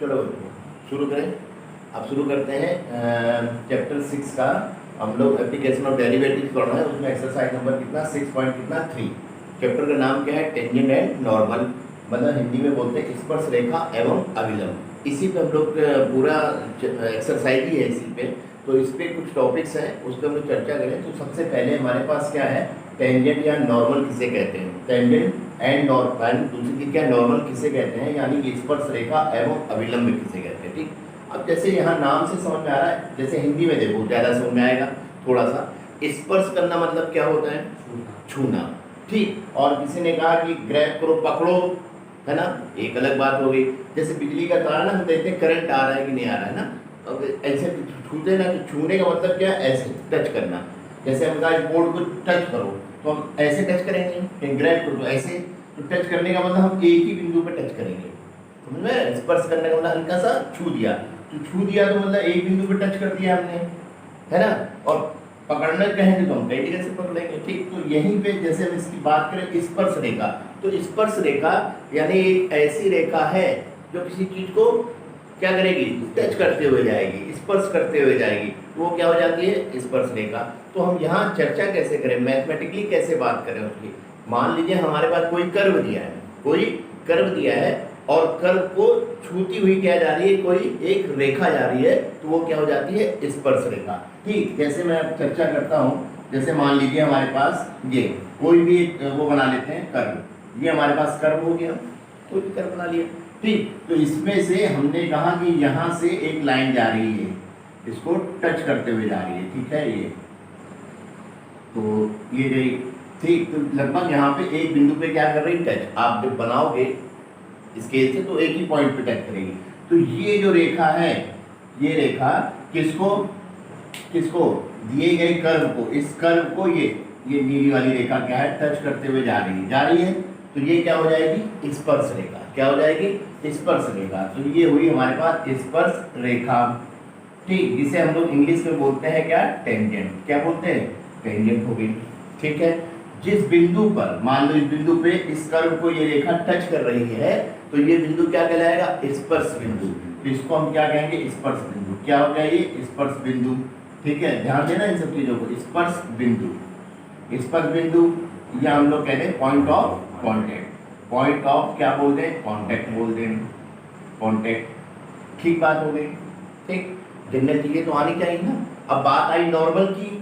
चलो शुरू करें। अब शुरू करते हैं चैप्टर 6 का। हम लोग एप्लीकेशन ऑफ डेरिवेटिव्स पढ़ रहे हैं। उसमें एक्सरसाइज नंबर कितना 6 पॉइंट कितना 3। चैप्टर का नाम क्या है? टेंजेंट एंड नॉर्मल, मतलब हिंदी में बोलते हैं स्पर्श रेखा एवं अभिलंब। इसी पे हम लोग पूरा एक्सरसाइज ही है इसी पे। तो इस पे कुछ टॉपिक्स हैं, उस पर हम लोग चर्चा करें। तो सबसे पहले हमारे पास क्या है? टेंजेंट या नॉर्मल किसे कहते हैं? टेंजेंट एंड नॉर्मल, दूसरी चीज क्या नॉर्मल किसे कहते हैं, यानी कि स्पर्श रेखा एवं अभिलंब किसे कहते हैं। ठीक, अब जैसे यहाँ नाम से समझ में आ रहा है, जैसे हिंदी में देखो ज़्यादा समझ में आएगा थोड़ा सा। स्पर्श करना मतलब क्या होता है? छूना। ठीक, और किसी ने कहा कि ग्रैब करो, पकड़ो, है ना, एक अलग बात हो गई। जैसे बिजली का तार ना, हम देखते हैं करंट आ रहा है कि नहीं आ रहा है ना, तो ऐसे छूते ना, तो छूने का मतलब क्या है? ऐसे टच करना। जैसे हम कहा बोर्ड को टच करो, तो हम ऐसे टच करेंगे, ग्रैब करो तो ऐसे। तो टच करने का मतलब हम एक ही बिंदु पर टच करेंगे, समझ में? स्पर्श करने का मतलब हल्का सा छू दिया, तो छू दिया तो मतलब एक बिंदु पर टच कर दिया हमने, है ना। और पकड़ना कहेंगे तो हम कई जगह से पकड़ेंगे। ठीक, तो यहीं पे जैसे हम इसकी बात करें स्पर्श रेखा, तो स्पर्श रेखा यानी एक ऐसी रेखा है जो किसी चीज को क्या करेगी? टच करते हुए जाएगी, स्पर्श करते हुए जाएगी, तो वो क्या हो जाती है? स्पर्श रेखा। तो हम यहाँ चर्चा कैसे करें, मैथमेटिकली कैसे बात करें उसकी? मान लीजिए हमारे पास कोई कर्व दिया है, कोई कर्व दिया है, और कर्व को छूती हुई क्या जा रही है? कोई एक रेखा जा रही है, तो वो क्या हो जाती है? स्पर्श रेखा। ठीक, जैसे मैं चर्चा करता हूँ, जैसे मान लीजिए हमारे पास ये कोई भी वो बना लेते हैं कर्व, ये हमारे पास कर्व हो गया, कोई भी कर्व बना लिया। ठीक, तो इसमें से हमने कहा कि यहाँ से एक लाइन जा रही है, इसको टच करते हुए जा रही है, ठीक है, ये तो ये गई। ठीक, तो लगभग यहाँ पे एक बिंदु पे क्या कर रही? टच। आप जब बनाओगे स्केल से तो एक ही पॉइंट पे टच करेगी। तो ये जो रेखा है, ये रेखा किसको किसको दिए गए कर्व को, इस कर्व को ये नीली वाली रेखा क्या है? टच करते हुए जा रही है, तो ये क्या हो जाएगी? स्पर्श रेखा। क्या हो जाएगी? स्पर्श रेखा। तो ये हुई हमारे पास स्पर्श रेखा। ठीक, जिसे हम लोग इंग्लिश में बोलते हैं क्या? टेंजेंट। क्या बोलते हैं? टेंजेंट हो गई। ठीक है, जिस बिंदु पर मान लो इस बिंदु पे इस कर्व को ये रेखा टच कर रही है, तो ये बिंदु क्या कहलाएगा? स्पर्श बिंदु। तो इसको हम क्या कहेंगे? स्पर्श बिंदु। क्या हो गया ये? स्पर्श बिंदु। ठीक है, ध्यान देना इन सब चीजों को। स्पर्श बिंदु, स्पर्श बिंदु, या हम लोग कहते हैं point of contact. Point of क्या बोलते हैं? कॉन्टेक्ट बोलते हैं, कॉन्टेक्ट। ठीक बात हो गई। ठीक, गिनने चीजें तो आनी चाहिए ना। अब बात आई नॉर्मल की।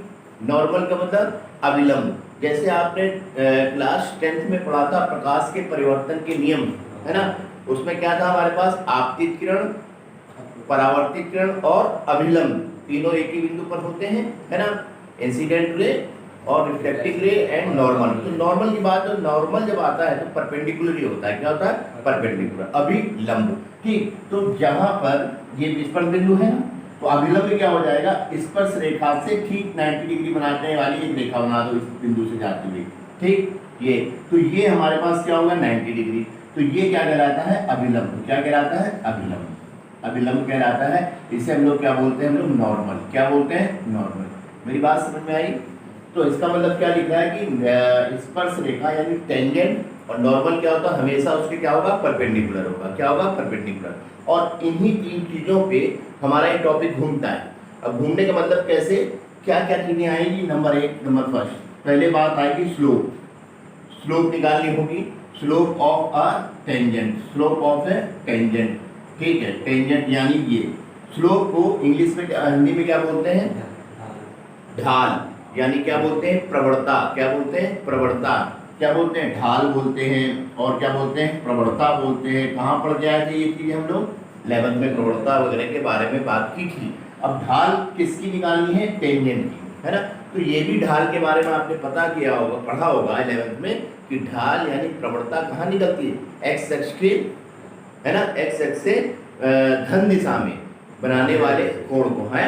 नॉर्मल का मतलब अविलंब। जैसे आपने क्लास 10th में पढ़ा था प्रकाश के परिवर्तन के नियम, है ना, उसमें क्या था हमारे पास? आपतित किरण, परावर्तित किरण और अभिलंब, तीनों एक ही बिंदु पर होते हैं, है ना। इंसिडेंट रे और रिफ्लेक्टिव रे एंड नॉर्मल। तो नॉर्मल की बात, तो नॉर्मल जब आता है तो परपेंडिकुलर ही होता है। क्या होता है? परपेंडिकुलर। अभिलंब। ठीक, तो जहां पर ये स्पर्श बिंदु है ना, तो अभिलंब क्या हो जाएगा? स्पर्श रेखा से ठीक 90 डिग्री बनाने वाली एक रेखा बना दो इस बिंदु से जाती हुई। ठीक, ये तो ये हमारे पास क्या होगा? 90 डिग्री। तो ये क्या कहलाता है? अभिलंब। क्या कहलाता है? अभिलंब। अभिलंब कहलाता है। इसे हम लोग क्या बोलते हैं? हम लोग नॉर्मल। क्या बोलते हैं? नॉर्मल। मेरी बात समझ में आई? तो इसका मतलब क्या लिखा है कि स्पर्श रेखा यानी टेंजेंट, और नॉर्मल क्या होता है? हमेशा उसके क्या होगा? परपेंडिकुलर होगा। क्या होगा? परपेंडिकुलर। और इन्हीं तीन चीजों पे हमारा ये टॉपिक घूमता है। अब घूमने का मतलब कैसे, क्या क्या चीजें आएंगी? नंबर 1, नंबर फर्स्ट, पहले बात आएगी स्लोप। स्लोप निकालनी होगी। Slope of a tangent, slope of A tangent. ठीक है, टेंजेंट यानी ये स्लोप को इंग्लिश में हिंदी में क्या बोलते हैं? ढाल। यानी क्या बोलते हैं? प्रवणता। क्या बोलते हैं? प्रवणता। क्या बोलते हैं? ढाल बोलते हैं, और क्या बोलते हैं? प्रवणता बोलते हैं। कहाँ पढ़ गया थे ये चीज? हम लोग 11th में प्रवणता वगैरह के बारे में बात की थी। अब ढाल किसकी निकालनी है? टेंजेंट की, है ना। तो ये भी ढाल के बारे में आपने पता किया होगा, पढ़ा होगा 11th में, कि ढाल यानी प्रवणता कहाँ निकलती है? एक्स एक्स के, है ना, एक्स एक्स से धन दिशा में बनाने वाले कोण को, है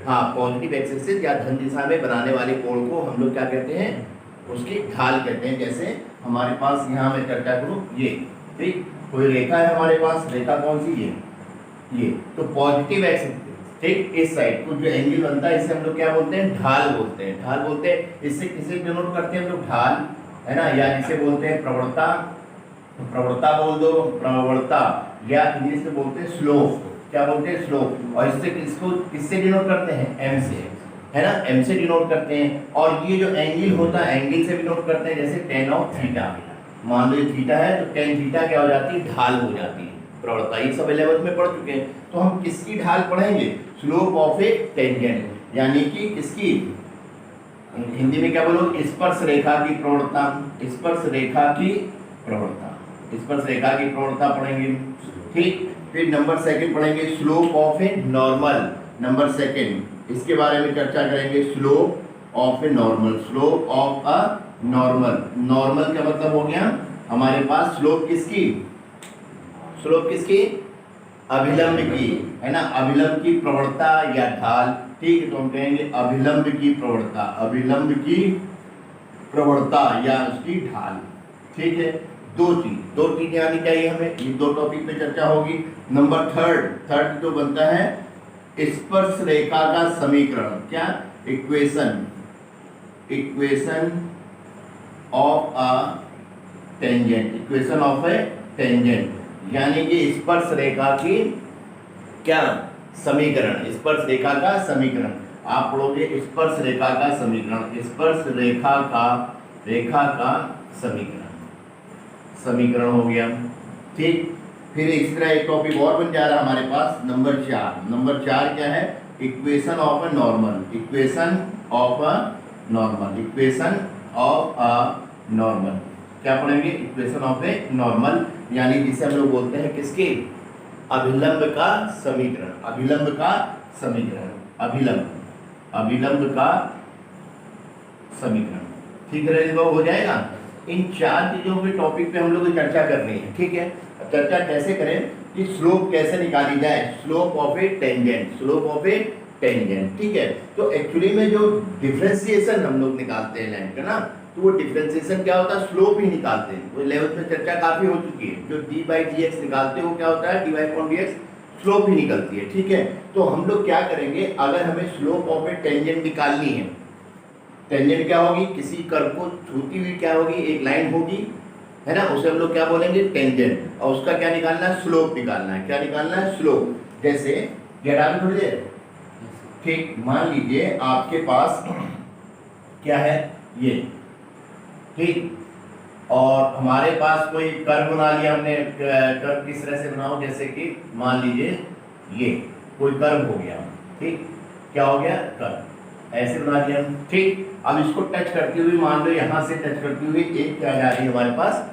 हाँ, पॉजिटिव एक्सिस से या धन दिशा में बनाने वाले कोण को हम लोग क्या कहते हैं? उसकी ढाल कहते हैं। जैसे हमारे पास यहाँ मैं चर्चा करूँ, ये ठीक कोई रेखा है हमारे पास, रेखा कौन सी? ये तो पॉजिटिव एक्सिस, ठीक, इस साइड को जो एंगल बनता है इसे हम लोग क्या बोलते हैं? ढाल बोलते हैं। ढाल बोलते हैं। इससे किसे डिनोट करते हैं हम लोग? ढाल, है ना, या जिसे बोलते हैं प्रवणता। प्रवणता बोल दो, प्रवणता, या इंग्लिश में बोलते हैं स्लोप। क्या बोलते हैं? स्लोप। और इससे इसको किससे डिनोट करते हैं? एम से, है ना, एम से डिनोट करते हैं। और ये जो एंगल होता है एंगल से डिनोट करते हैं, जैसे टेन ऑफ थीटा। मान लो ये थीटा है तो टेन थीटा क्या हो जाती है? ढाल हो जाती है, प्रवणता। ये सब 11th में पढ़ चुके हैं। तो हम किसकी ढाल पढ़ेंगे? स्लोप ऑफ ए टेंजेंट, यानी कि किसकी? हिंदी में क्या बोलो? स्पर्श रेखा की प्रवणता। स्पर्श रेखा की प्रवणता, स्पर्श रेखा की प्रवणता पढ़ेंगे। ठीक, फिर नंबर सेकंड पढ़ेंगे slope of a normal. Number second इसके बारे में चर्चा करेंगे, slope of a normal. Slope of a normal. Normal का मतलब हो गया हमारे पास स्लोप किसकी? स्लोप किसकी? अभिलंब की, है ना, अभिलंब की प्रवणता या ढाल। ठीक है, तो हम कहेंगे अभिलंब की प्रवणता, अभिलंब की प्रवणता या उसकी ढाल। ठीक है, दो चीज यानी चाहिए हमें, ये दो टॉपिक पे चर्चा होगी। नंबर थर्ड जो बनता है स्पर्श रेखा का समीकरण। क्या? Equation, equation of a tangent, equation of A tangent, यानी कि स्पर्श रेखा की क्या? समीकरण, स्पर्श रेखा का समीकरण। आप पढ़ोगे स्पर्श रेखा का समीकरण, स्पर्श रेखा का समीकरण, समीकरण हो गया। ठीक, फिर इस तरह एक टॉपिक और बन जा रहा है हमारे पास, नंबर 4। नंबर 4 क्या है? Equation of a normal, equation of a normal, equation of a normal. क्या पढ़ेंगे? इक्वेशन ऑफ ए नॉर्मल, यानी जिसे हम लोग बोलते हैं किसके? अभिलंब का समीकरण, अभिलंब का समीकरण, अभिलंब का समीकरण। ठीक है, हो जाएगा। इन 4 चीजों के टॉपिक पे हम लोग चर्चा कर रहे हैं। ठीक है, चर्चा कैसे करें कि स्लोप कैसे निकाली जाए? Slope of A tangent, slope of A tangent. ठीक है, तो एक्चुअली में जो डिफरेंशिएशन हम लोग निकालते हैं लाइन का ना, तो वो डिफरेंशिएशन क्या होता है? स्लोप ही निकालते हैं। वो 11th में चर्चा काफी हो चुकी है। जो d/dx निकालते हो क्या होता है? dy/dx स्लोप ही निकलती है। ठीक है, तो हम लोग क्या करेंगे, अगर हमें स्लोप ऑफ ए टेंजेंट निकालनी है, टेंजेंट क्या होगी? किसी कर्व को छूती हुई क्या होगी? एक लाइन होगी, है ना, उसे हम लोग क्या बोलेंगे? टेंजेंट। और उसका क्या निकालना है? स्लोप निकालना है। क्या निकालना है? स्लोप। जैसे ये थोड़ी देर, ठीक, मान लीजिए आपके पास क्या है? ये, ठीक, और हमारे पास कोई कर्व बना लिया हमने। कर्व किस तरह से बनाओ? जैसे कि मान लीजिए ये कोई कर्व हो गया। ठीक, क्या हो गया? कर्व ऐसे बना दिया। ठीक, अब इसको टच करती हुई, मान लो यहां से टच करती हुई एक क्या जा रही है हमारे पास?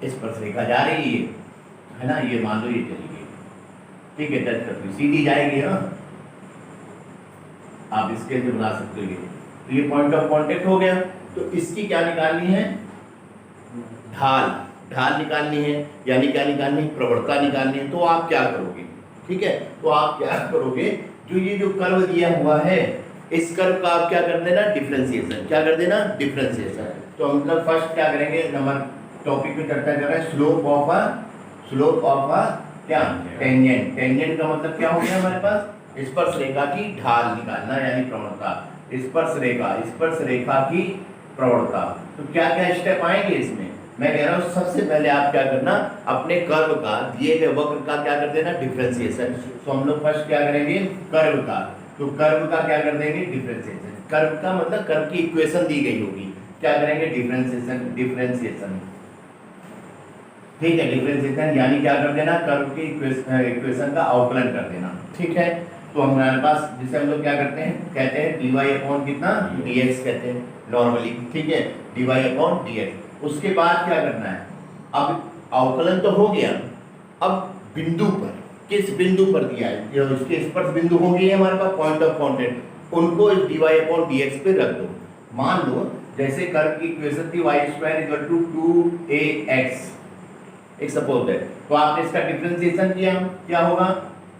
स्पर्श रेखा जा रही है ना, ये मान लो ये चली गई। ठीक है, टच करती हुई सीधी जाएगी ना, आप इसके जो बना सकते हो। तो ये पॉइंट ऑफ कांटेक्ट हो गया। तो इसकी क्या निकालनी है? ढाल, ढाल निकालनी है, यानी क्या निकालनी है? प्रवणता निकालनी है। तो आप क्या करोगे? ठीक है, तो आप क्या करोगे? जो ये जो कर्व दिया हुआ है, इस कर्व का आप क्या कर देना? डिफरेंशिएशन। क्या कर देना? डिफरेंशिएशन। तो मतलब फर्स्ट क्या करेंगे? नंबर टॉपिक में चर्चा कर रहे हैं स्लोप ऑफ अ क्या? टेंजेंट। टेंजेंट का मतलब क्या हो गया हमारे पास? स्पर्श रेखा की ढाल निकालना, यानी प्रवणता। स्पर्श रेखा की प्रवणता। तो क्या क्या स्टेप आएंगे इसमें? मैं कह रहा हूँ सबसे पहले आप क्या करना, अपने कर्व का, दिए गए वक्र का क्या कर देना? डिफरेंशिएशन। तो हम लोग फर्स्ट क्या करेंगे? कर्व का। तो कर्व का क्या कर देंगे? डिफरेंशिएशन। कर्व का मतलब कर्व की इक्वेशन दी गई होगी, क्या करेंगे? डिफरेंशिएशन। ठीक है, डिफरेंशिएशन यानी क्या कर देना? कर्व की इक्वेशन का अवकलन कर देना। ठीक है, तो हमारे पास जिसे हम लोग क्या करते हैं? कहते हैं dy कितना? dx कहते हैं नॉर्मली। ठीक है, dy/dx। उसके बाद क्या करना है? अब अवकलन तो हो गया, अब बिंदु पर, किस बिंदु पर दिया है? जो इसके स्पर्श बिंदु होंगे हमारे पास, पॉइंट ऑफ कांटेक्ट, उनको इस dy/dx पे रख दो। मान लो जैसे कर्व की इक्वेशन थी y² = 2ax, एक सपोज है, तो आपने इसका डिफरेंशिएशन किया, क्या होगा?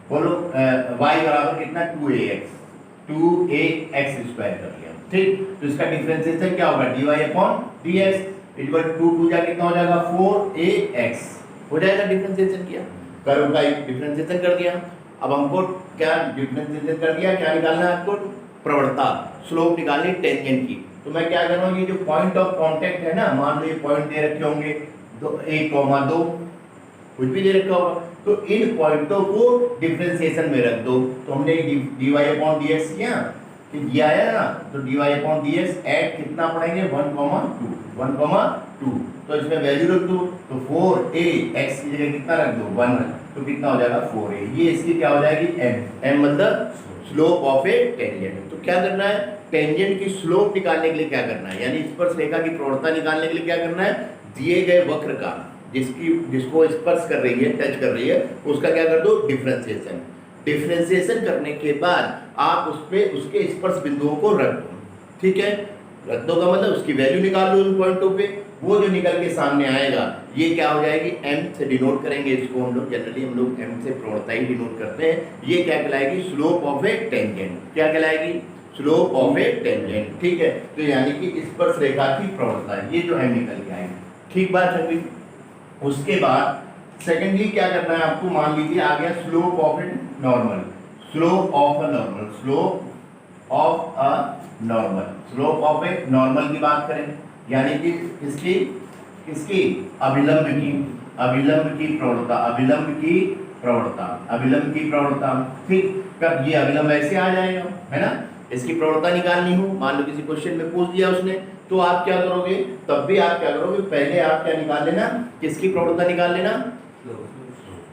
बोलो y बराबर कितना? 2ax² कर लिया। ठीक, तो इसका डिफरेंशिएशन क्या होगा? dy/dx = 2 जा कितना हो जाएगा? 4ax हो जाएगा। डिफरेंशिएशन किया, कर्व का एक डिफरेंशिएशन कर दिया। अब हमको क्या डिफरेंशिएशन कर दिया? क्या निकालना है आपको? प्रवणता, स्लोप निकालनी टेंजेंट की। तो मैं क्या कर रहा हूँ? ये जो पॉइंट ऑफ कांटेक्ट है ना, मान लो ये पॉइंट दे रखे होंगे 1,2, कुछ भी दे रखा होगा। तो इन पॉइंटों को डिफरेंशिएशन में रख दो। तो हमने dy अपॉन dx किया कि दिया है ना, तो dy अपॉन dx एट कितना पढ़ेंगे 1,2 तो इसमें वैल्यू रख दो। तो 4a x की जगह कितना रख दो 1, तो कितना हो जाएगा 4a। ये इसकी क्या हो जाएगी m मतलब स्लोप ऑफ ए टेंजेंट। तो क्या करना है, टेंजेंट की स्लोप निकालने के लिए क्या करना है, यानी स्पर्श रेखा की प्रवणता निकालने के लिए क्या करना है, दिए गए वक्र का जिसको स्पर्श कर रही है, टच कर रही है, उसका क्या कर दो डिफरेंशिएशन। डिफरेंशिएशन करने के बाद आप उस पे उसके स्पर्श बिंदुओं को रख दो। ठीक है, रख दो का मतलब उसकी वैल्यू निकाल लो उन पॉइंटों पे। वो जो निकल के सामने आएगा ये क्या हो जाएगी, m से डिनोट करेंगे इसको हम लोग, जनरली हम लोग m से प्रवणता ही डिनोट करते हैं। ये क्या कहलाएगी, स्लोप ऑफ ए टेंजेंट। क्या कहलाएगी, स्लोप ऑफ ए टेंजेंट। ठीक है, तो यानी कि स्पर्श रेखा की प्रवणता, ये जो m निकल के आएगी। ठीक बात है। उसके बाद सेकेंडली क्या करना है आपको, मान लीजिए आ गया slope of a normal, slope of a normal, slope of a normal, slope of a normal की बात करें, यानी कि किसकी अभिलंब की प्रवणता, अभिलंब की प्रवणता। ठीक, कब ये अभिलंब ऐसे आ जाएगा, है ना, इसकी प्रवणता निकालनी हो, मान लो किसी क्वेश्चन में पूछ दिया उसने, तो आप क्या करोगे, तब भी आप क्या करोगे, पहले आप क्या निकाल लेना, किसकी प्रवणता निकाल लेना,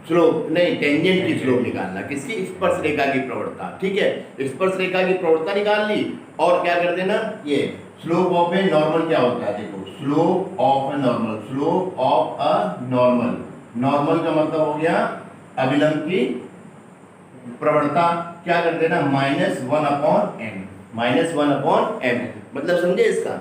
स्लोप नहीं, टेंजेंट की स्लोप निकालना, किसकी, स्पर्श रेखा की प्रवणता। ठीक है, स्पर्श रेखा की प्रवणता निकाल ली और क्या कर देना, ये स्लोप ऑफ ए नॉर्मल क्या होता है, देखो slope of a normal, slope of a normal, normal का मतलब हो गया अभिलंब की प्रवणता, क्या कर देना -1/m, -1/m, मतलब समझे इसका,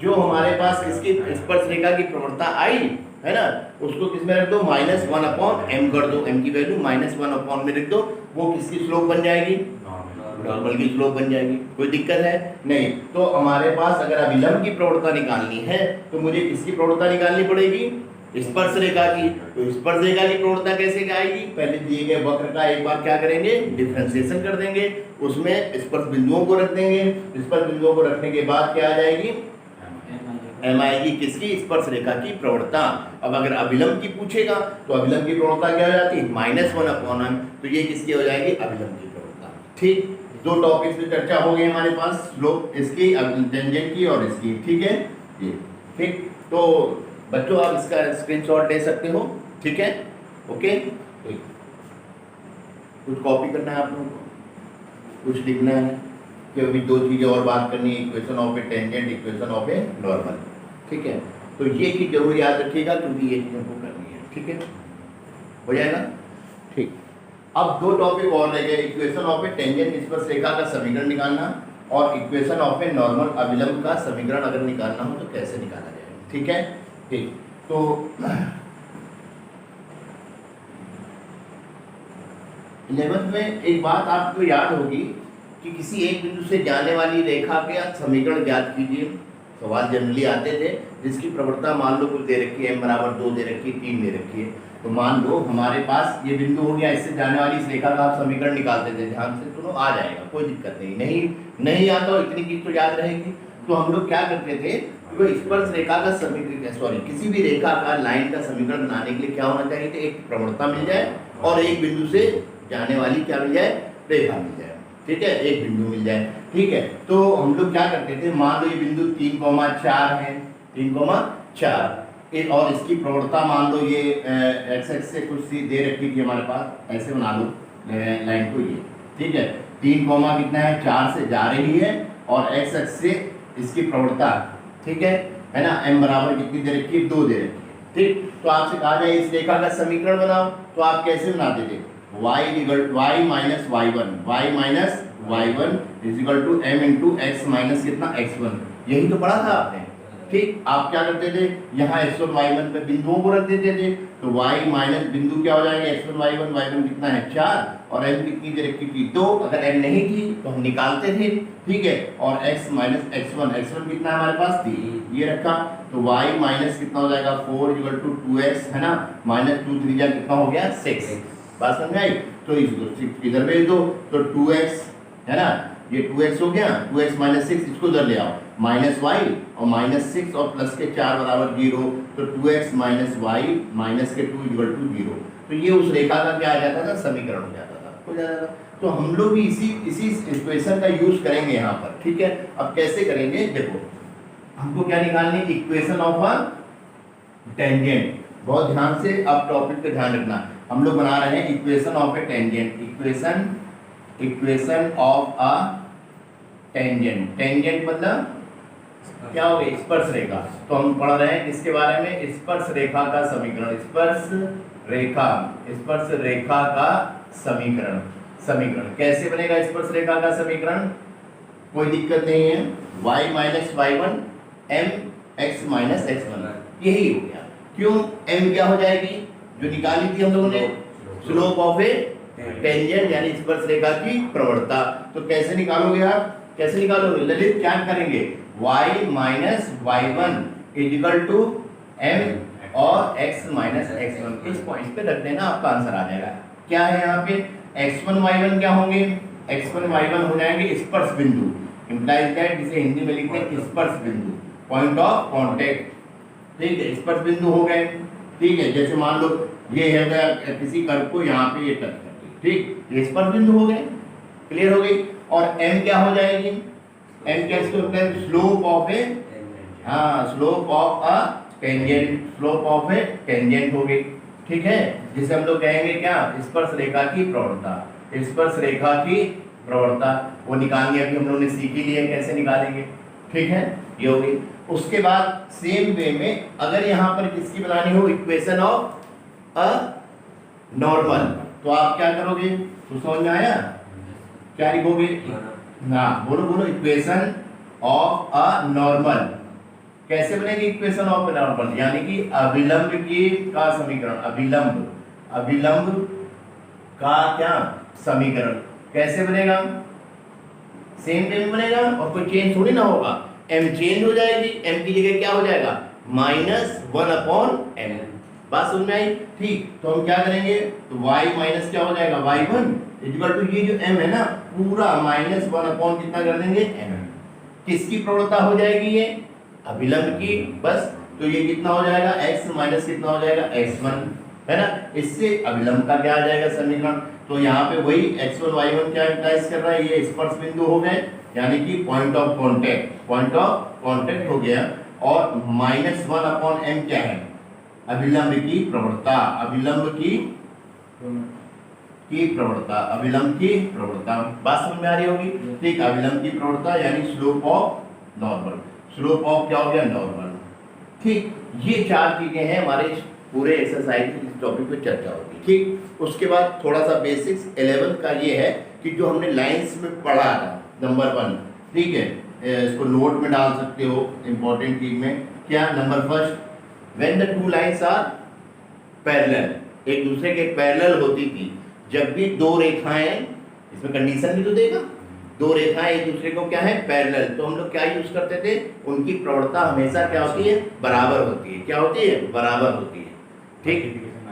जो हमारे पास किसकी स्पर्श रेखा की प्रवणता आई है ना, उसको किस में रख दो, -1/m कर दो, m की वैल्यू -1/m में रख दो, वो किसकी स्लोप बन जाएगी, नॉर्मल की स्लोप बन जाएगी। कोई दिक्कत है नहीं। तो हमारे पास अगर अभिलंब की प्रवणता निकालनी है तो मुझे किसकी प्रवणता निकालनी पड़ेगी, स्पर्श रेखा की। तो स्पर्श रेखा की प्रवणता कैसे आएगी, पहले दिए गए वक्र का एक बार क्या करेंगे, डिफरेंशिएशन कर देंगे, उसमें स्पर्श बिंदुओं को रख देंगे, स्पर्श बिंदुओं को रखने के बाद क्या आ जाएगी, m आएगी किसकी, स्पर्श रेखा की प्रवणता। अब अगर अभिलंब की पूछेगा तो अभिलंब की प्रवणता क्या हो जाती है, -1/m, तो ये किसकी हो जाएगी, अभिलंब की प्रवणता। ठीक, दो टॉपिक्स पे चर्चा हो गई हमारे पास, स्लोप इसकी, टेंजेंट की और इसकी। ठीक है ये, ठीक, तो बच्चों आप इसका स्क्रीनशॉट ले सकते हो। ठीक है, ओके, ठीक, कुछ कॉपी करना है आप लोगों को, कुछ लिखना है कि अभी दो चीजें और बात करनी है, equation of A tangent, equation of a normal. ठीक है, तो ये चीज जरूर याद रखिएगा क्योंकि ये चीज हमको करनी है। ठीक है, हो जाएगा। ठीक, अब दो टॉपिक और रह गए, इक्वेशन ऑफ ए टेंजेंट स्पर्श रेखा का समीकरण निकालना और इक्वेशन ऑफ ए नॉर्मल अभिलंब का समीकरण अगर निकालना हो तो कैसे निकाला जाएगा। ठीक है, ठीक, तो 11th में एक बात आपको याद होगी कि किसी एक बिंदु से जाने वाली रेखा के समीकरण ज्ञात कीजिए। सवाल जनरली आते थे जिसकी प्रवणता मान लो कुछ दे रखी है, m=2 दे रखी है, 3 दे रखी है। तो मान लो हमारे पास ये बिंदु हो गया, इससे जाने वाली इस रेखा का आप समीकरण निकालते थे, ध्यान से सुनो, आ जाएगा, कोई दिक्कत नहीं आता हो, इतनी चीज तो याद रहेगी। तो हम लोग क्या करते थे, वो स्पर्श रेखा का समीकरण, सॉरी किसी भी रेखा का लाइन का समीकरण बनाने के लिए क्या होना चाहिए, तो एक प्रवणता मिल जाए और एक बिंदु से जाने वाली क्या मिल जाए, रेखा मिल जाए। ठीक है, एक बिंदु मिल जाए। ठीक है, तो हम लोग क्या करते थे, मान लो ये बिंदु 3,4 है, 3,4 और इसकी प्रवणता मान लो ये x से कुछ सी दे रखी थी हमारे पास, ऐसे बना लो लाइन को ये। ठीक है, 3, कितना है, 4 से जा रही है और x से इसकी प्रवणता, ठीक है ना, m बराबर कितनी दे रखी है, 2 दे रखी है। ठीक, तो आपसे कहा जाए इस रेखा का समीकरण बनाओ, तो आप कैसे बनाते थे, y minus y1 is equal to m into x minus कितना x1, यही तो पढ़ा था आपने। ठीक, आप क्या करते थे, यहाँ x1 y1 पे बिंदुओं को रख देते थे, तो y माइनस बिंदु क्या हो जाएगा, x1 y1 कितना है 4 और m कितनी दे रखी थी 2, अगर m नहीं थी तो हम निकालते थे। ठीक है, और x माइनस x1 कितना है हमारे पास 3, ये रखा, तो y माइनस कितना हो जाएगा 4 इक्वल टू 2x, है ना, माइनस 2 3 जा कितना हो गया 6। बात समझ आई, तो इधर भेज दो, तो 2x है ना ये 2x हो गया, 2x माइनस 6 इसको उधर ले आओ, माइनस वाई और माइनस 6 और प्लस के 4 बराबर 0, तो 2x माइनस वाई माइनस के 2 इक्वल टू 0। तो ये उस रेखा का क्या आ जाता था, समीकरण हो जाता था, हो जाता था। तो हम लोग भी इसी इक्वेशन का यूज करेंगे यहाँ पर, ठीक है। अब कैसे करेंगे, देखो हमको क्या निकालनी, इक्वेशन ऑफ अ टेंजेंट। बहुत ध्यान से आप टॉपिक पे ध्यान रखना, हम लोग बना रहे हैं equation of A tangent, equation of a tangent. Tangent मतलब क्या हो गई, स्पर्श रेखा। तो हम पढ़ रहे हैं किसके बारे में, स्पर्श रेखा का समीकरण, स्पर्श रेखा का समीकरण कैसे बनेगा स्पर्श रेखा का समीकरण, कोई दिक्कत नहीं है, y minus y1 m x minus x1, यही हो गया। क्यों, m क्या हो जाएगी, जो निकाली थी हम लोगों ने, स्लोप ऑफ ए टेंजेंट यानी स्पर्श रेखा की प्रवणता। तो कैसे निकालोगे आप, कैसे निकालोगे ललित, क्या करेंगे, y minus y1 equal to m और x माइनस x1, इस पॉइंट पे रख देना, आपका आंसर आ जाएगा। क्या है यहाँ पे, x1 y1 क्या होंगे, x1 y1 हो जाएंगे स्पर्श बिंदु, इंप्लाइज दैट, जिसे हिंदी में लिखते हैं स्पर्श बिंदु, पॉइंट ऑफ कांटेक्ट, ठीक है, स्पर्श बिंदु हो गए, ठीक है। जैसे मान लो ये है किसी कर्व को यहाँ पे ये टच करती है, ठीक, ये स्पर्श बिंदु हो गए, क्लियर हो गई। और m क्या हो जाएगी, m क्या इसको कहते हैं, स्लोप ऑफ ए, हाँ slope of a tangent, slope of A tangent हो गई, ठीक है, जिसे हम लोग कहेंगे क्या, स्पर्श रेखा की प्रवणता, स्पर्श रेखा की प्रवणता, वो निकालनी अभी हम लोगों ने सीख ही लिया कैसे निकालेंगे, ठीक है, ये हो गई। उसके बाद सेम वे में अगर यहाँ पर किसकी बनानी हो, इक्वेशन ऑफ अ नॉर्मल, तो आप क्या करोगे, तो समझ में आया, क्या लिखोगे, ना बोलो बोलो, इक्वेशन ऑफ अ नॉर्मल कैसे बनेगी, इक्वेशन ऑफ नॉर्मल यानी कि अभिलंब की का समीकरण, अभिलंब का क्या समीकरण कैसे बनेगा, सेम वे में बनेगा और कोई चेंज थोड़ी ना होगा, m चेंज हो जाएगी, m की जगह क्या हो जाएगा, -1/m, बात समझ में आई, ठीक। तो हम क्या करेंगे, तो y माइनस क्या हो जाएगा, y1 इक्वल टू ये जो m है ना पूरा -1 कितना कर देंगे, m, किसकी प्रवणता हो जाएगी, ये अभिलंब की, बस। तो ये कितना हो जाएगा, x माइनस कितना हो जाएगा, x1, है ना, इससे अभिलंब का क्या आ जाएगा समीकरण। तो यहाँ पे वही x1 y1 क्या इम्प्लाइज कर रहा है, ये स्पर्श बिंदु हो गए यानी कि पॉइंट ऑफ कांटेक्ट हो गया, और -1/m क्या है, अभिलंब की प्रवणता, अभिलंब की प्रवणता, बात समझ में आ रही होगी, ठीक। अभिलंब की प्रवणता यानी slope of normal, slope of क्या हो गया, नॉर्मल, ठीक। ये चार चीजें हैं हमारे पूरे एक्सरसाइज की, इस टॉपिक पे चर्चा होगी, ठीक। उसके बाद थोड़ा सा बेसिक्स 11th का ये है कि जो हमने लाइंस में पढ़ा था, नंबर 1, ठीक है, इसको नोट में डाल सकते हो, इंपॉर्टेंट चीज में क्या, number first, when the two lines are parallel, एक दूसरे के पैरेलल होती थी, जब भी दो रेखाएं, इसमें कंडीशन भी तो देगा, दो रेखाएं एक दूसरे को क्या है, पैरेलल, तो हम लोग क्या यूज करते थे, उनकी प्रवणता हमेशा क्या होती है, बराबर होती है, क्या होती है, बराबर होती है, ठीक,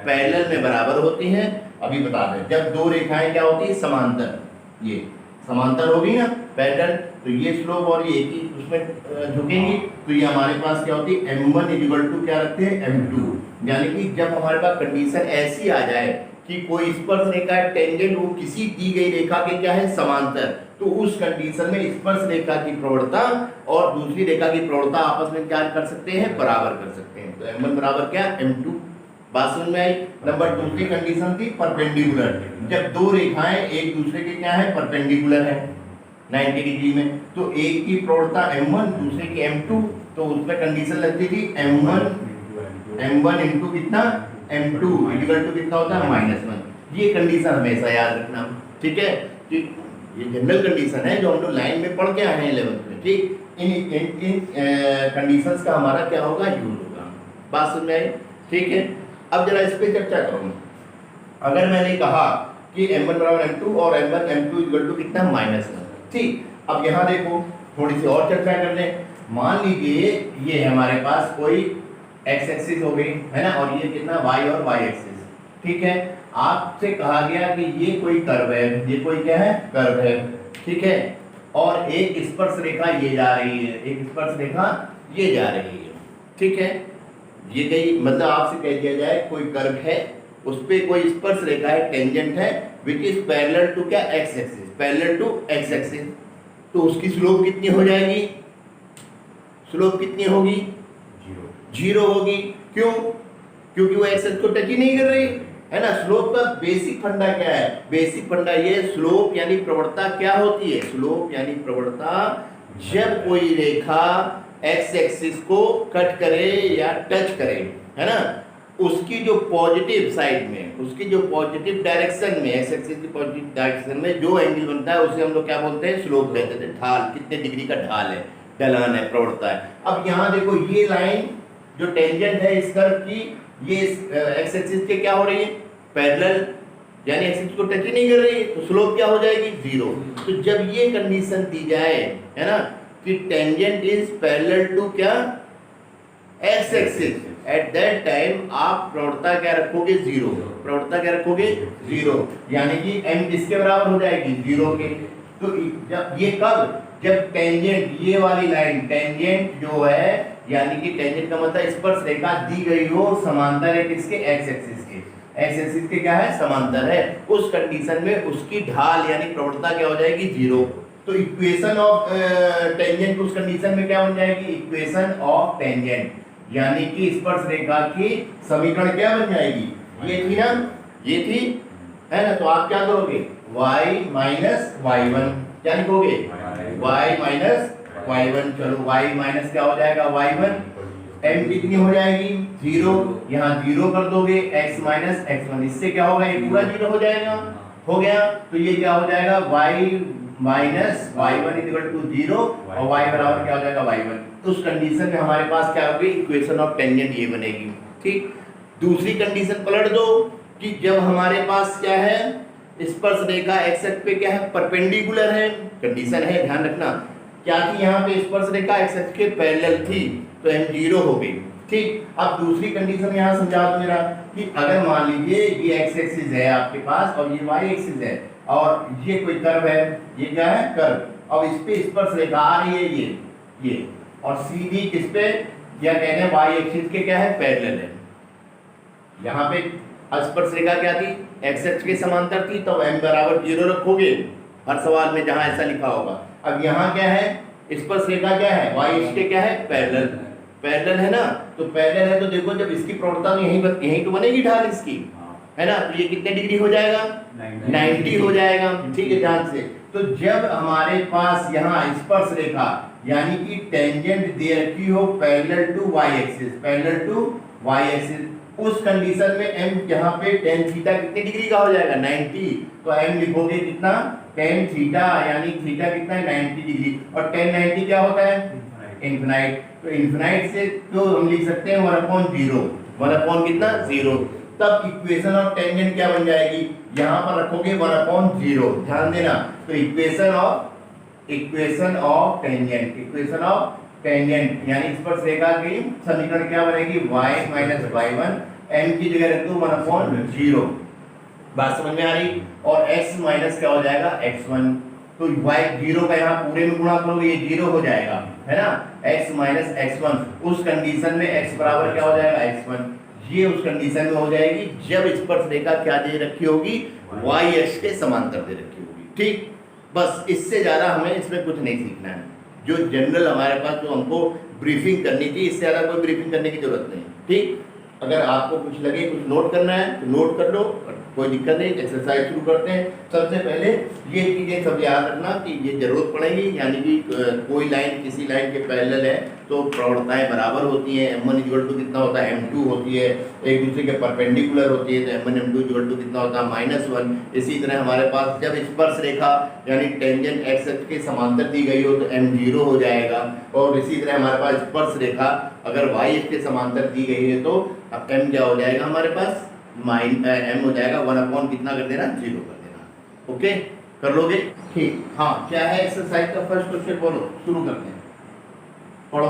पैरेलल में बराबर होती है। अभी बता दें, जब दो रेखाएं क्या होती है, समांतर, ये समांतर होगी ना पैरेलल, तो ये स्लोप और ये एक ही उसमें झुकेंगी, तो ये हमारे पास क्या होती है, m1 इक्वल टू क्या रखते हैं, m2, यानी कि जब हमारे पास कंडीशन ऐसी आ जाए कि कोई स्पर्श रेखा है टेंजेंट, वो किसी दी गई रेखा के क्या है, समांतर, तो उस कंडीशन में स्पर्श रेखा की प्रवणता और दूसरी रेखा की प्रवणता आपस में क्या कर सकते हैं, बराबर कर सकते हैं, तो m1 बराबर क्या, m2, बात समझ में आई। नंबर दूसरी कंडीशन थी परपेंडिकुलर, जब दो रेखाएं एक दूसरे के क्या है, परपेंडिकुलर है 90 डिग्री में, तो एक की प्रवणता m1 दूसरे की m2, तो उसमें कंडीशन लगती थी m1 इंटू कितना, m2 इक्वल टू कितना होता है, -1, ये कंडीशन हमेशा याद रखना, ठीक है, ये जनरल कंडीशन है जो हम लोग लाइन में पढ़ के आए हैं 11th में, ठीक। इन कंडीशंस का हमारा क्या होगा, यूज होगा, बात समझ में आई, ठीक है। अब जरा इस पे चर्चा करूँ, अगर मैंने कहा कि m1 बराबर m2 और m2 इक्वल टू कितना, -1, ठीक। अब यहाँ देखो थोड़ी सी और चर्चा कर लें, मान लीजिए ये हमारे पास कोई x एक्सिस हो गई है ना, और ये कितना y और y एक्सिस, ठीक है। आपसे कहा गया कि ये कोई कर्व है, ये कोई क्या है, कर्व है, ठीक है, और एक स्पर्श रेखा ये जा रही है, एक स्पर्श रेखा ये जा रही है। ठीक है, ये गई, मतलब आपसे कह दिया जाए कोई कर्व है, उस पे कोई स्पर्श रेखा है, टेंजेंट है, विच इज पैरेलल टू क्या, x axis, parallel to x axis, तो उसकी स्लोप कितनी हो जाएगी, स्लोप कितनी होगी, जीरो होगी। क्यों? क्योंकि वो एक्स एक्सिस को टच ही नहीं कर रही है ना। स्लोप का बेसिक फंडा क्या है, बेसिक फंडा ये, स्लोप यानी प्रवणता क्या होती है, स्लोप यानी प्रवणता जब कोई रेखा एक्स एक्सिस को कट करे या टच करे, है ना, उसकी जो पॉजिटिव साइड में, उसकी जो पॉजिटिव डायरेक्शन में, एक्स एक्सिस की पॉजिटिव डायरेक्शन में जो एंगल बनता है उसे हम लोग क्या बोलते हैं, स्लोप कहते थे। ढाल, कितने डिग्री का ढाल है, ढलान है, प्रवणता है। अब यहाँ देखो ये लाइन जो टेंजेंट है इस कर्व की, ये एक्स एक्सिस के क्या हो रही है, पैरेलल, यानी एक्सिस को टच ही नहीं कर रही, तो स्लोप क्या हो जाएगी, जीरो। तो जब ये कंडीशन दी जाए, है ना, कि टेंजेंट इज पैरेलल टू क्या, x axis, at that time आप प्रवणता क्या रखोगे, जीरो। प्रवणता क्या रखोगे, जीरो, यानी कि m किसके बराबर हो जाएगी, जीरो के। तो जब ये कब, जब टेंजेंट, ये वाली लाइन टेंजेंट जो है, यानी कि टेंजेंट का मतलब स्पर्श रेखा दी गई हो समांतर है किसके, एक्स एक्सिस के, एक्स एक्सिस के क्या है, समांतर है, उस कंडीशन में उसकी ढाल यानी प्रवणता क्या हो जाएगी, जीरो। तो इक्वेशन ऑफ टेंजेंट उस कंडीशन में क्या बन जाएगी, इक्वेशन ऑफ टेंजेंट, यानी कि स्पर्श रेखा की समीकरण क्या बन जाएगी, ये थी ना, ये थी, है ना। तो आप क्या करोगे, y माइनस y1, क्या लिखोगे, y माइनस y1। चलो y माइनस क्या हो जाएगा, y1, m कितनी हो जाएगी, जीरो, यहाँ जीरो कर दोगे, x माइनस x1, इससे क्या होगा, ये पूरा जीरो हो जाएगा, हो गया। तो ये क्या हो जाएगा, y minus y1 equal to zero, और y बराबर क्या हो जाएगा, y1। तो उस कंडीशन में हमारे पास क्या होगी, इक्वेशन ऑफ टेंजेंट ये बनेगी। ठीक, दूसरी कंडीशन पलट दो कि जब हमारे पास क्या है, स्पर्श रेखा एक्स एक्सिस पे क्या है, परपेंडिकुलर है, कंडीशन है, ध्यान रखना क्या थी, यहाँ पे स्पर्श रेखा एक्स एक्सिस के पैरेलल थी, तो m जीरो हो गई। ठीक, अब दूसरी कंडीशन यहाँ समझा दो मेरा, कि अगर मान लीजिए ये एक्स एक्सिस है आपके पास और ये वाई एक्सिस है, और ये कोई कर्व है, ये क्या है, कर्व, अब इस पे स्पर्श रेखा आ रही है, ये और सीधी किस पे, क्या कहते हैं, वाई एक्सिस के क्या है, पैरेलल है। यहाँ पे स्पर्श रेखा क्या थी, एक्स एक्सिस के समांतर थी, तो m बराबर जीरो रखोगे हर सवाल में जहां ऐसा लिखा होगा। अब यहाँ क्या है, स्पर्श रेखा क्या है, वाई एक्सिस के क्या है, पैरेलल, पैरेलल है ना, तो पैरेलल है, तो देखो जब इसकी प्रवणता में यहीं तो बनेगी ढाल इसकी, है ना, तो ये कितने डिग्री हो जाएगा, 90 हो जाएगा। ठीक है, ध्यान से। तो जब हमारे पास यहाँ स्पर्श रेखा यानी कि टेंजेंट दे रखी हो parallel to y axis, parallel to y axis, उस कंडीशन में m यहाँ पे tan थीटा कितने डिग्री का हो जाएगा, 90, तो m लिखोगे कितना, tan थीटा, यानी थीटा कितना है, 90 डिग्री, और tan 90 क्या होता है, इनफिनाइट। तो इनफिनाइट से तो हम लिख सकते हैं 1/0, 1 कितना, 0। तब इक्वेशन ऑफ टेंजेंट क्या बन जाएगी, यहाँ पर रखोगे 1/0, ध्यान देना। तो equation of tangent, equation of tangent यानी स्पर्श रेखा की समीकरण क्या बनेगी, y माइनस y1, m की जगह रख दो 1/0, बात समझ में आ रही, और x माइनस क्या हो जाएगा, x1, तो y जीरो का यहाँ पूरे में गुणा करोगे, ये जीरो हो जाएगा, है ना, x माइनस x1, उस कंडीशन में x बराबर क्या हो जाएगा, x1। ये उस कंडीशन में हो जाएगी जब स्पर्श रेखा क्या दे रखी होगी, y अक्ष के समांतर दे रखी होगी। ठीक, बस इससे ज्यादा हमें इसमें कुछ नहीं सीखना है। जो जनरल हमारे पास जो हमको ब्रीफिंग करनी थी, इससे ज़्यादा कोई ब्रीफिंग करने की जरूरत नहीं। ठीक, अगर आपको कुछ लगे, कुछ नोट करना है तो नोट कर लो, कोई दिक्कत नहीं। एक्सरसाइज शुरू करते हैं। सबसे पहले ये चीज़ें सब याद रखना कि ये जरूरत पड़ेगी, यानी कि कोई लाइन किसी लाइन के पैरेलल है तो प्रवणताएं बराबर होती हैं। m1 इक्वल टू कितना होता है, m2 होती है, एक दूसरे के परपेंडिकुलर होती है, तो m1 m2 इक्वल टू कितना होता है, -1। इसी तरह हमारे पास जब स्पर्श रेखा यानी टेंजेंट एक्स एक्सिस के समांतर दी गई हो तो m 0 हो जाएगा, और इसी तरह हमारे पास स्पर्श रेखा अगर y एक्सिस के समांतर दी गई है तो अब m क्या हो जाएगा, हमारे पास m हो जाएगा 1 कितना कर देना, 0 कर देना। ओके, कर लोगे? ठीक, हाँ, क्या है एक्सरसाइज का फर्स्ट क्वेश्चन, बोलो, शुरू करते हैं, पढ़ो।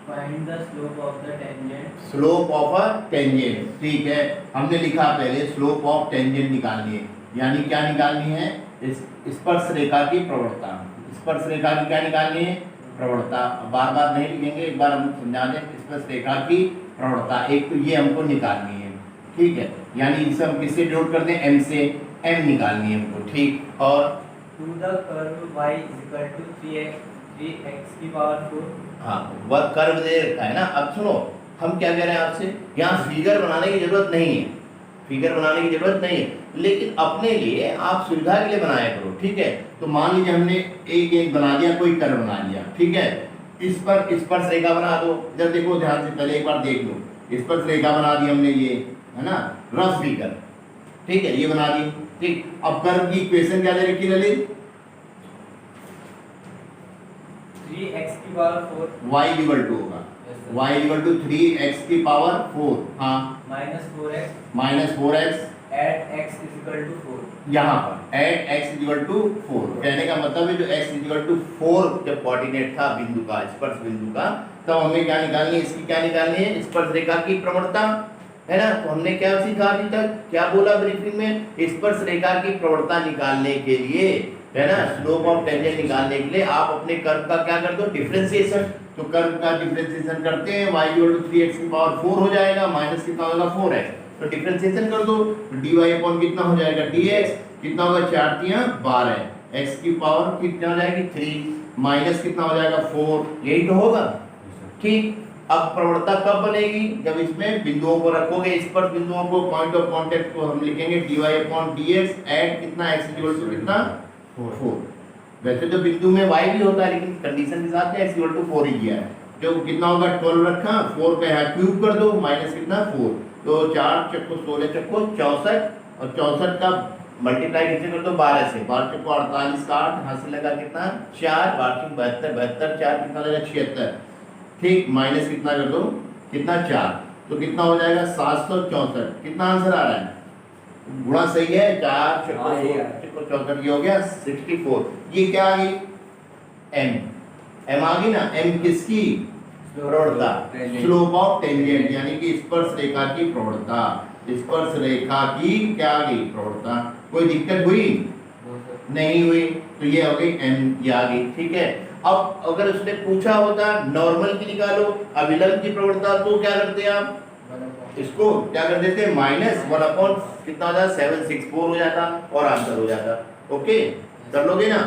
Find the slope of the tangent. Slope of a tangent, ठीक है, हमने लिखा पहले स्लोप ऑफ टेंजेंट निकालनी है, यानी क्या निकालनी है, स्पर्श रेखा की प्रवणता, स्पर्श रेखा की क्या निकालनी है, प्रवणता। बार बार नहीं लिखेंगे, एक बार हम समझा दें। स्पर्श रेखा की प्रवणता एक तो ये हमको निकालनी है, ठीक है, यानी इसे हम किससे डिनोट करते हैं, एम से, एम निकालनी है हमको, ठीक। और to the curve y equal to 3x की पावर 4। हाँ, वह कर्व दे रखा है ना। अब सुनो, हम क्या कह रहे हैं आपसे, यहाँ फिगर बनाने की जरूरत नहीं है, फिगर बनाने की जरूरत नहीं है, लेकिन अपने लिए आप सुविधा के लिए बनाया करो, ठीक है। तो मान लीजिए हमने एक बना दिया, कोई कर्व बना लिया, ठीक है, इस पर स्पर्श रेखा बना दो। जब देखो ध्यान से, पहले एक बार देख लो, स्पर्श रेखा बना दी हमने, ये है ना, रफ फिगर, ठीक है, ये बना दी, ठीक। अब कर्व की इक्वेशन क्या दे रखी है ललित, 3x की पावर 4 y इक्वल टू होगा, y इक्वल टू 3x की पावर 4, हाँ, minus 4x at x is equal to 4। यहाँ पर एट x इक्वल टू 4, कहने का मतलब है जो x इक्वल टू 4 जब कोऑर्डिनेट था बिंदु का, स्पर्श बिंदु का, तब हमें क्या निकालनी है, इसकी क्या निकालनी है, स्पर्श रेखा की प्रवणता, है ना। तो हमने क्या सीखा अभी तक, क्या बोला ब्रीफिंग में, स्पर्श रेखा की प्रवणता निकालने के लिए, है ना, स्लोप ऑफ टेंजेंट निकालने के लिए आप अपने कर्व का क्या कर दो, डिफरेंशिएशन। तो कर्व का डिफरेंशिएशन करते हैं, y इक्वल टू 3x की पावर 4 हो जाएगा, माइनस कितना होगा 4x, तो डिफरेंशिएशन कर दो, तो dy अपॉन कितना हो जाएगा dx, कितना होगा 4 3 12, x की पावर कितना हो जाएगी 3, माइनस कितना हो जाएगा 4, यही तो होगा, ठीक। अब प्रवणता कब बनेगी, जब इसमें बिंदुओं को रखोगे, स्पर्श बिंदुओं को, पॉइंट ऑफ कांटेक्ट को हम लिखेंगे dy अपॉन dx एट कितना x इक्वल टू कितना 4। वैसे तो बिंदु में y भी होता है, लेकिन कंडीशन के साथ x इक्वल टू 4 ही किया है। जो कितना होगा 12 रखा, 4 पे है क्यूब कर दो, माइनस कितना 4, तो 4 चक्को 16 चक्को 64, और 64 का मल्टीप्लाई कितने कर दो 12 से, 12 चक्को 48 का 8, हाथ से लगा कितना 4, 12 72, 72 4 कितना लगा 76, ठीक, माइनस कितना कर दो, कितना 4, तो कितना हो जाएगा 764, कितना आंसर आ रहा है, गुणा सही है, 4 चक्को 64, ये हो गया 64। ये क्या आ गई, m, m आ गई ना, m किसकी प्रवणता, स्लोप ऑफ टेंजेंट, यानी कि स्पर्श रेखा की प्रवणता, स्पर्श रेखा की क्या आ गई, प्रवणता। कोई दिक्कत हुई नहीं हुई, तो ये हो गई m, ये आ गई, ठीक है। अब अगर उसने पूछा होता नॉर्मल की निकालो, अभिलंब की प्रवणता, तो क्या करते हैं आप, इसको क्या कर देते हैं, माइनस 1 अपॉन कितना हो जाता 764 हो जाता, और आंसर हो जाता। ओके, कर लोगे ना,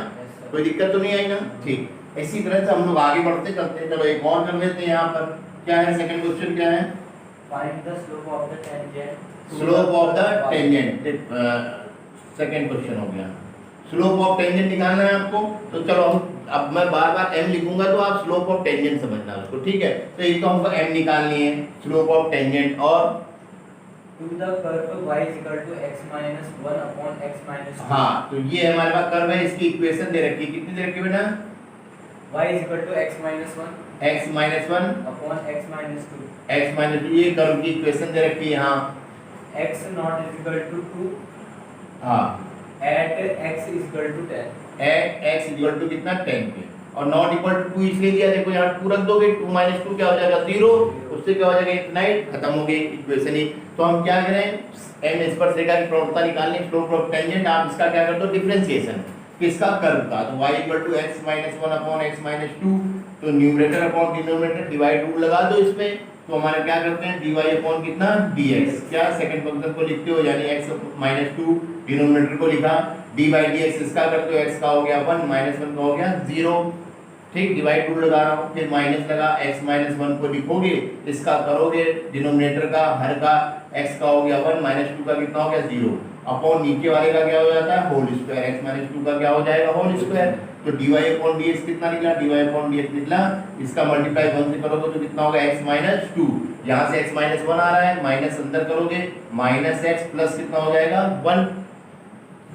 कोई दिक्कत तो नहीं आई ना, ठीक। इसी तरह से हम लोग आगे बढ़ते चलते हैं। चलो एक और कर लेते हैं, यहाँ पर क्या है, सेकंड क्वेश्चन क्या है, find the slope of the tangent, slope of the tangent, second question हो गया, स्लोप ऑफ टेंजेंट निकालना है आपको। तो चलो हम, अब मैं बार बार m लिखूंगा तो आप स्लोप ऑफ टेंजेंट समझना उसको, ठीक है। तो एक तो हमको m निकालनी है, स्लोप ऑफ टेंजेंट, और to the curve y is equal to x minus 1 upon x minus 2। हाँ, तो ये हमारे पास कर्व है, इसकी इक्वेशन दे रखी है, कितनी दे रखी है बेटा, y is equal to x minus 1 upon x minus 2। x minus 2, ये कर्व की इक्वेशन दे रखी है, हाँ। x naught is equal to 2 हाँ, at x is equal to 10, at x equal to कितना 10 पे, और नॉट इक्वल टू 2 इसलिए दिया, देखो यहाँ 2 रख दोगे, 2 माइनस 2 क्या हो जाएगा 0, उससे क्या हो जाएगा इनफिनाइट, खत्म हो गई इक्वेशन ही। तो हम क्या करें, m स्पर्श रेखा की प्रवणता निकालनी, स्लोप ऑफ टेंजेंट, आप इसका क्या कर दो, डिफरेंशिएशन, किसका, कर्व का। तो y equal to x minus 1 upon x minus 2, तो numerator upon denominator divide rule लगा दो इसमें, तो हमारे क्या करते हैं dy अपॉन कितना dx, क्या सेकंड फंक्शन को लिखते हो, यानी x माइनस 2, डिनोमिनेटर को लिखा, d बाई dx इसका करते हो, x का हो गया 1, माइनस 1 का हो गया 0, ठीक, डिवाइड रूल लगा रहा हूँ, फिर माइनस लगा, x माइनस 1 को लिखोगे, इसका करोगे डिनोमिनेटर का, हर का x का हो गया 1, माइनस 2 का कितना हो गया 0, अपॉन नीचे वाले का क्या हो जाता है होल स्क्वायर, x माइनस 2 का क्या हो जाएगा होल स्क्वायर, तो dy अपॉन dx कितना निकला, dy अपॉन dx निकला, इसका मल्टीप्लाई 1 से करोगे तो कितना होगा x माइनस 2, यहाँ से x माइनस 1 आ रहा है, माइनस अंदर करोगे, माइनस x प्लस कितना हो जाएगा 1,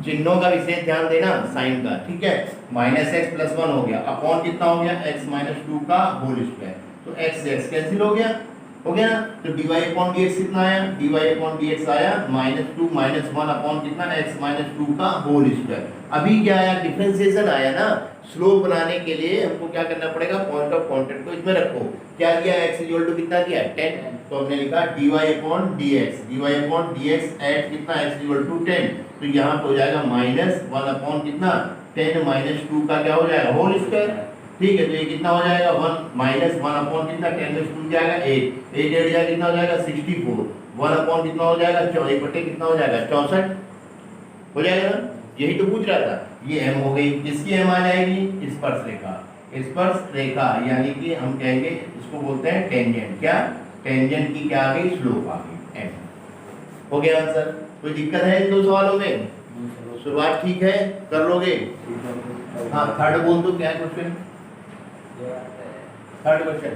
चिन्हों का विशेष ध्यान देना, साइन का, ठीक है, माइनस x प्लस 1 हो गया, अपॉन कितना हो गया x माइनस 2 का होल स्क्वायर, तो x से x कैंसिल हो गया ना, तो dy अपॉन dx कितना आया, dy अपॉन dx आया माइनस 2 माइनस 1 अपॉन कितना x माइनस 2 का होल स्क्वायर। अभी क्या आया, डिफरेंशिएशन आया ना, स्लोप बनाने के लिए हमको क्या करना पड़ेगा, पॉइंट ऑफ कांटेक्ट को इसमें रखो, क्या दिया x इक्वल टू कितना दिया 10, तो हमने लिखा dy upon dx, dy upon dx at कितना x इक्वल टू 10, तो यहाँ पे हो जाएगा माइनस 1 अपॉन कितना 10 माइनस 2 का क्या हो जाएगा होल स्क्वायर। ठीक है, तो ये कितना हो जाएगा 1 माइनस 1 अपॉन कितना 10 में 2 जाएगा 8 8 8 जाएगा कितना हो जाएगा 64 1 अपॉन कितना हो जाएगा 1 बटे कितना हो जाएगा 64 हो जाएगा ना। यही तो पूछ रहा था। ये m हो गई, किसकी m आ जाएगी स्पर्श रेखा। स्पर्श रेखा यानी कि हम कहेंगे इसको बोलते हैं टेंजेंट। क्या टेंजेंट की क्या आ गई स्लोप आ गई m। हो गया आंसर। कोई दिक्कत है इन दो सवालों में? शुरुआत ठीक है, कर लोगे? हाँ थर्ड बोल दो, क्या question? Third question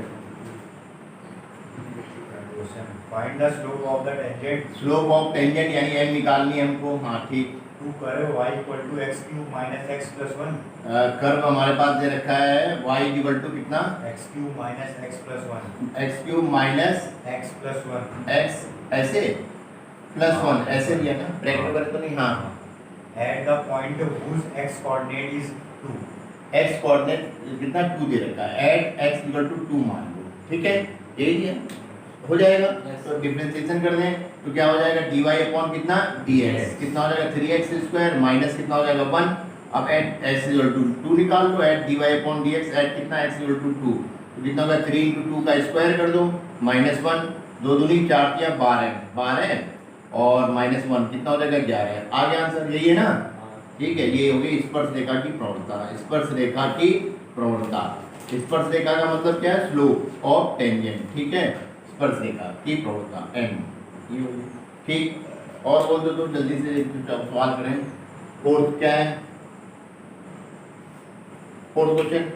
find the slope of the tangent. Slope of tangent यानी m निकालनी है हमको। हाँ ठीक। To curve y equal to x cube minus x plus 1। Curve हमारे पास दे रखा है y इक्वल टू कितना x cube minus x plus 1। x cube minus x plus 1। x ऐसे प्लस 1 ऐसे दिया ना, ब्रैकेट वगैरह तो नहीं। हाँ at the point whose x coordinate is 2। x coordinate कितना 2 दे रखा है, एट x इक्वल टू 2 मान लो। ठीक है, यही दिया हो जाएगा। तो डिफरेंशिएशन कर दें तो क्या हो जाएगा dy अपॉन कितना dx कितना हो जाएगा 3x स्क्वायर माइनस कितना हो जाएगा 1। अब एट x इक्वल टू 2 निकाल दो, at dy upon dx at कितना x इक्वल टू 2 तो कितना होगा 3 × 2 का स्क्वायर कर दो माइनस 1 2 दूनी 4 या 12 और माइनस 1 कितना हो जाएगा 11। आ गया आंसर, यही है ना। ठीक है, ये हो गई स्पर्श रेखा की प्रवणता। स्पर्श रेखा की प्रवणता, स्पर्श रेखा का मतलब क्या है स्लोप ऑफ टेंजेंट। ठीक है, स्पर्श रेखा की प्रवणता m। ठीक, और बोल दो तो जल्दी से सवाल करें। फोर्थ क्या है, fourth question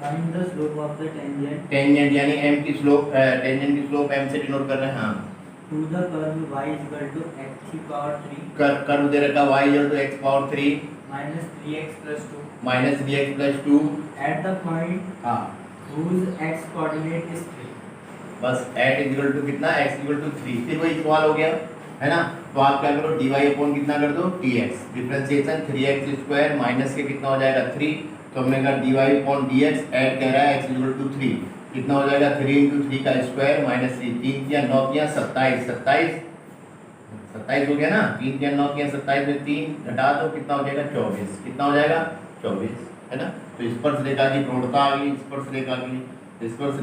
find the slope of the tangent. Tangent यानी m की स्लोप, टेंजेंट की स्लोप m से डिनोट कर रहे हैं। हाँ to the curve y equal to x power 3 curve दे रखा y equal to x power 3 minus 3x plus 2 minus 3x plus 2। At the point हाँ whose x कोऑर्डिनेट इज 3। बस एट इक्वल टू कितना x equal to 3। फिर वही सवाल हो गया है ना। तो आप क्या करो dy अपॉन कितना कर दो dx, differentiation 3x square minus के कितना हो जाएगा 3। तो हमने कहा dy अपॉन dx ऐड कह रहा है x इक्वल टू 3 कितना हो जाएगा 3 × 3 का स्क्वायर माइनस 3 3 या 9 या 27 27 हो गया ना। 3 या 9 या 27 में 3 घटा दो कितना हो जाएगा 24 कितना हो जाएगा 24 है ना। तो स्पर्श रेखा की प्रवणता आ गई, स्पर्श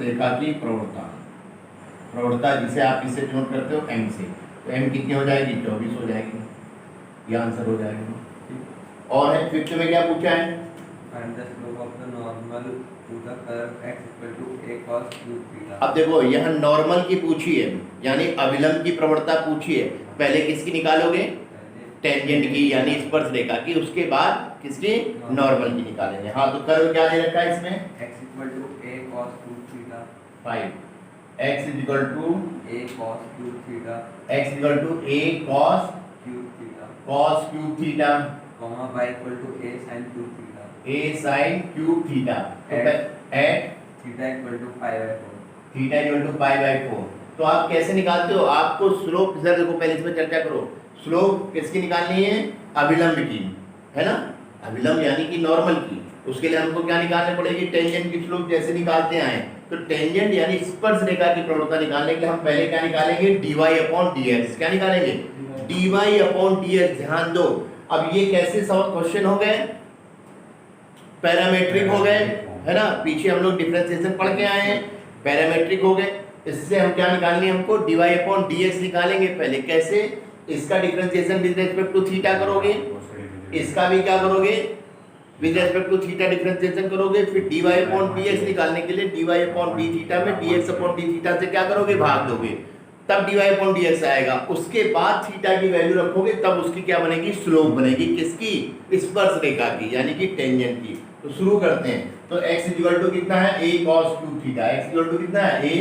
रेखा की प्रवणता, प्रवणता जिसे आप इससे नोट करते हो m से। तो m कितनी हो जाएगी 24 हो जाएगी, ये आंसर हो जाएगा। और है फिफ्थ में क्या पूछा है Find the slope of the normal to the curve x equal to a cos cube theta। अब देखो यहाँ नॉर्मल की पूछी है यानी अविलंब की प्रवणता पूछी है। पहले किसकी निकालोगे टेंजेंट की यानी स्पर्श रेखा की, उसके बाद किसकी नॉर्मल की निकालेंगे। हाँ तो कर्व क्या दे रखा है इसमें x equal to a cos cube theta 5 x equal to a cos cube theta x equal to a cos cube theta comma y equal to a sin cube theta a sin cube theta at theta equal to pi by 4। Theta equal to pi by 4। तो आप कैसे निकालते हो, आपको slope sir देखो पहले इसमें चर्चा करो। स्लोप किसकी निकालनी है अविलंब की है ना, अविलंब यानी कि नॉर्मल की। उसके लिए हमको क्या निकालने पड़ेगी टेंजेंट की स्लोप जैसे निकालते आए। तो टेंजेंट यानी स्पर्श रेखा की प्रवणता निकालने के लिए हम पहले क्या निकालेंगे dy अपॉन dx। क्या निकालेंगे dy अपॉन dx। ध्यान दो अब ये कैसे सब क्वेश्चन हो गए पैरामेट्रिक हो गए है ना। पीछे हम लोग डिफरेंशिएशन पढ़ के आए हैं, पैरामेट्रिक हो गए। इससे हम क्या निकालेंगे हमको dy अपॉन dx निकालेंगे। पहले कैसे, इसका differentiation with respect to theta करोगे, इसका भी क्या करोगे with respect to theta differentiation करोगे। फिर dy अपॉन dx निकालने के लिए dy अपॉन d थीटा में dx अपॉन d थीटा से क्या करोगे भाग दोगे, तब dy अपॉन dx आएगा। उसके बाद थीटा की वैल्यू रखोगे तब उसकी क्या बनेगी स्लोप बनेगी, किसकी स्पर्श रेखा की यानी कि टेंजेंट की। तो शुरू करते हैं। तो x इक्वल टू कितना है a cos cube theta, x equal to कितना है a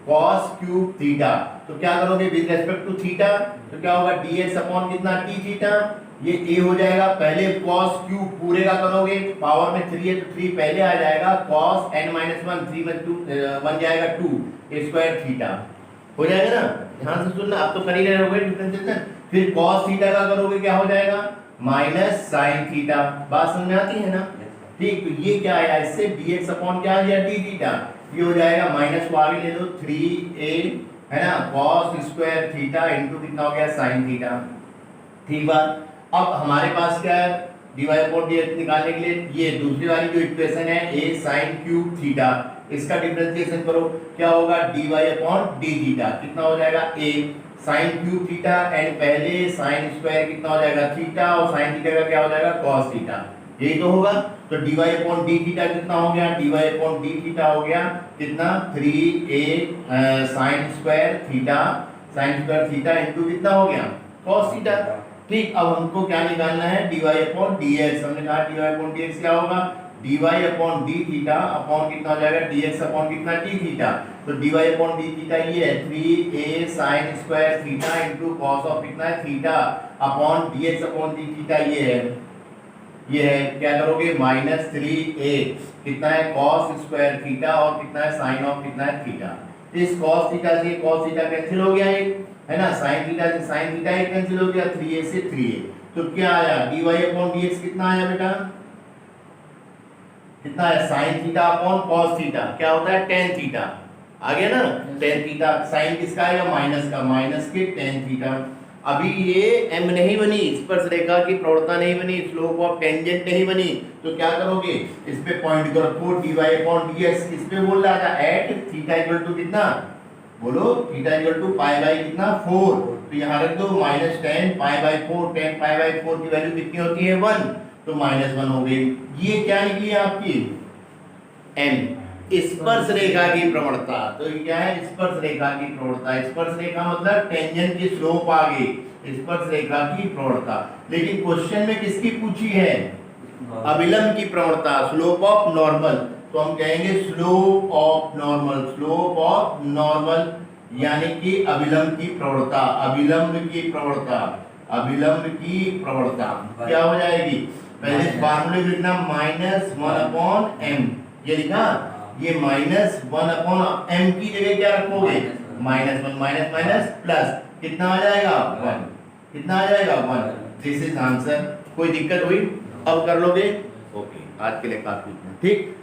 cos क्यूब थीटा। तो क्या करोगे विद रिस्पेक्ट टू थीटा तो क्या होगा dx अपॉन कितना t थीटा, ये a हो जाएगा। पहले cos क्यूब पूरे का करोगे, पावर में 3 है तो 3 पहले आ जाएगा, cos n - 1 3 में 2 बन जाएगा 2 स्क्वायर थीटा हो जाएगा ना। ध्यान से सुनना, आप तो कर ही रहे होगे डिफरेंशिएशन। फिर cos थीटा का करोगे क्या हो जाएगा माइनस sin थीटा। बात समझ में आती है ना। ठीक, तो ये क्या आया इससे dx अपॉन क्या आ गया d थीटा, ये हो जाएगा माइनस को आगे ले लो 3a है ना cos स्क्वायर थीटा इनटू कितना हो गया sin थीटा। ठीक बात। अब हमारे पास क्या है, dy अपॉन dx निकालने के लिए ये दूसरी वाली जो इक्वेशन है a sin क्यूब थीटा, इसका डिफरेंशिएशन करो, क्या होगा dy अपॉन d थीटा कितना हो जाएगा a sin cube theta and पहले sin स्क्वायर कितना हो जाएगा थीटा और sin थीटा का क्या हो जाएगा cos थीटा, यही तो होगा। तो dy अपॉन d थीटा कितना हो गया, dy अपॉन d थीटा हो गया कितना 3a sin square theta into कितना हो गया cos थीटा। ठीक, अब हमको क्या निकालना है dy अपॉन dx, हमने कहा dy अपॉन dx क्या होगा dy upon d theta upon कितना हो जाएगा dx अपॉन कितना d थीटा। तो dy अपॉन d थीटा ये है 3a sin square theta into cos of कितना है theta upon dx upon d theta ये है क्या करोगे माइनस 3a कितना है cos स्क्वायर थीटा और कितना है sin ऑफ कितना है थीटा। इस cos थीटा से cos थीटा कैंसिल हो गया एक, है ना, sin थीटा से sin थीटा एक कैंसिल हो गया, 3a से 3a, तो क्या आया dy अपॉन dx कितना आया बेटा, कितना है sin theta upon cos theta, क्या होता है tan थीटा, आ गया ना tan थीटा, sin किसका आएगा माइनस का, माइनस के tan थीटा। अभी ये m नहीं बनी, स्पर्शरेखा की प्रवणता नहीं बनी, स्लोप ऑफ टेंजेंट नहीं बनी, तो क्या करोगे इस पे पॉइंट करो, dy अपॉन dx किस पे बोल रहा था एट थीटा इक्वल टू कितना, बोलो theta equal to pi by कितना 4, तो यहाँ रख दो minus ten pi by 4, ten pi by 4 की वैल्यू कितनी होती है 1, तो माइनस 1 हो गई। ये क्या निकली आपकी m, स्पर्श रेखा की प्रवणता। तो ये क्या है स्पर्श रेखा की प्रवणता, स्पर्श रेखा मतलब टेंजेंट की स्लोप आ गई, स्पर्श रेखा की प्रवणता। लेकिन क्वेश्चन में किसकी पूछी है, अभिलंब की प्रवणता, स्लोप ऑफ नॉर्मल, तो हम कहेंगे slope of normal, slope of normal यानी कि अभिलंब की प्रवणता, अभिलंब की प्रवणता, अभिलंब की प्रवणता क्या हो जाएगी, पहले फार्मूले लिखना माइनस 1 अपॉन m, ये लिखा, ये माइनस 1 अपॉन m की जगह क्या रखोगे माइनस 1 माइनस माइनस प्लस कितना आ जाएगा 1, कितना आ जाएगा 1, दिस इज आंसर। कोई दिक्कत हुई अब कर लोगे, ओके आज के लिए काफी, ठीक।